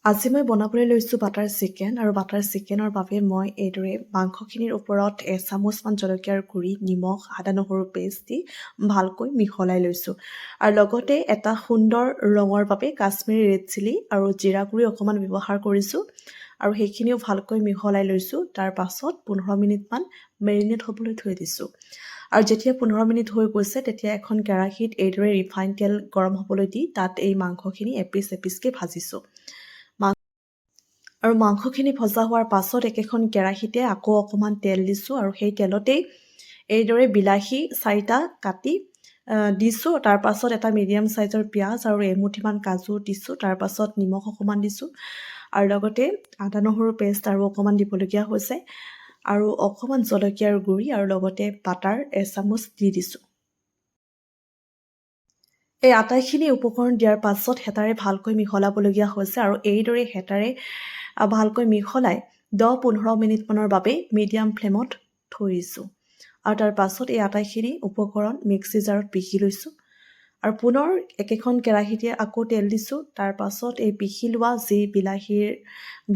আজি মই বনাবলৈ লৈছোঁ বাটাৰ চিকেন আৰু বাটাৰ চিকেনৰ বাবে মই এইদৰে মাংসখিনিৰ ওপৰত এচামুচমান জলকীয়াৰ গুড়ি, নিমখ, আদা নহৰু পেষ্ট দি ভালকৈ মিহলাই লৈছোঁ। আৰু লগতে এটা সুন্দৰ ৰঙৰ বাবে কাশ্মীৰী ৰেড চিলি আৰু জিৰা গুড়ি অকণমান ব্যৱহাৰ কৰিছোঁ আৰু সেইখিনিও ভালকৈ মিহলাই লৈছোঁ। তাৰ পাছত 15 মিনিটমান মেৰিনেট হ'বলৈ থৈ দিছোঁ। আৰু যেতিয়া 15 মিনিট হৈ গৈছে তেতিয়া এখন কেৰাহীত এইদৰে ৰিফাইন তেল গৰম হ'বলৈ দি তাত এই মাংসখিনি এপিচ এপিচকৈ ভাজিছোঁ। আৰু মাংসখিনি ভজা হোৱাৰ পাছত একেখন কেৰাহীতে আকৌ অকণমান তেল দিছোঁ আৰু সেই তেলতেই এইদৰে বিলাহী 4টা কাটি দিছোঁ। তাৰ পাছত এটা মিডিয়াম চাইজৰ পিঁয়াজ আৰু এমুঠিমান কাজু দিছোঁ। তাৰ পাছত নিমখ অকণমান দিছোঁ আৰু লগতে আদা নহৰু পেষ্ট আৰু অকণমান দিবলগীয়া হৈছে আৰু অকণমান জলকীয়াৰ গুড়ি আৰু লগতে বাটাৰ এচামুচ দি দিছোঁ। এই আটাইখিনি উপকৰণ দিয়াৰ পাছত হেতাৰে ভালকৈ মিহলাবলগীয়া হৈছে আৰু এইদৰে হেতাৰে ভালকৈ মিহলাই 10-15 মিনিটমানৰ বাবে মিডিয়াম ফ্লেমত থৈ দিছোঁ। আৰু তাৰ পাছত এই আটাইখিনি উপকৰণ মিক্সি জাৰত পিহি লৈছোঁ আৰু পুনৰ একেখন কেৰাহীতে আকৌ তেল দিছোঁ। তাৰ পাছত এই পিহি লোৱা যি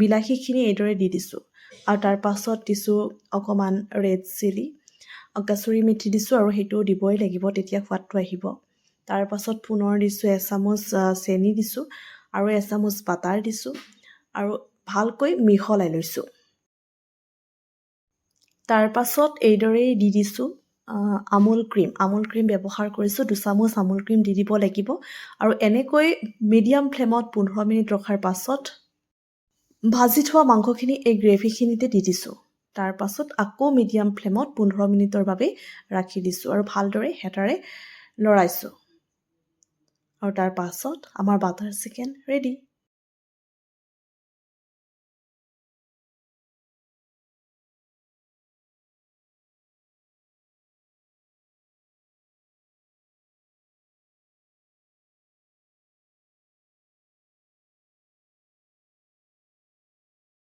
বিলাহীখিনি এইদৰে দি দিছোঁ আৰু তাৰ পাছত দিছোঁ অকণমান ৰেড চিলি, কাচুৰি মেথি দিছোঁ আৰু সেইটো দিবই লাগিব, তেতিয়া সোৱাদটো আহিব। তাৰ পাছত পুনৰ দিছোঁ এচামুচ চেনি দিছোঁ আৰু এচামুচ বাটাৰ দিছোঁ আৰু ভালকৈ মিহলাই লৈছোঁ। তাৰ পাছত এইদৰেই দি দিছোঁ আমুল ক্ৰীম ব্যৱহাৰ কৰিছোঁ। 2 চামুচ আমুল ক্ৰীম দি দিব লাগিব আৰু এনেকৈ মিডিয়াম ফ্লেমত 15 মিনিট ৰখাৰ পাছত ভাজি থোৱা মাংসখিনি এই গ্ৰেভিখিনিতে দি দিছোঁ। তাৰ পাছত আকৌ মিডিয়াম ফ্লেমত 15 মিনিটৰ বাবে ৰাখি দিছোঁ আৰু ভালদৰে হেতাৰে লৰাইছোঁ। আৰু তাৰ পাছত আমাৰ বাটাৰ চিকেন ৰেডি।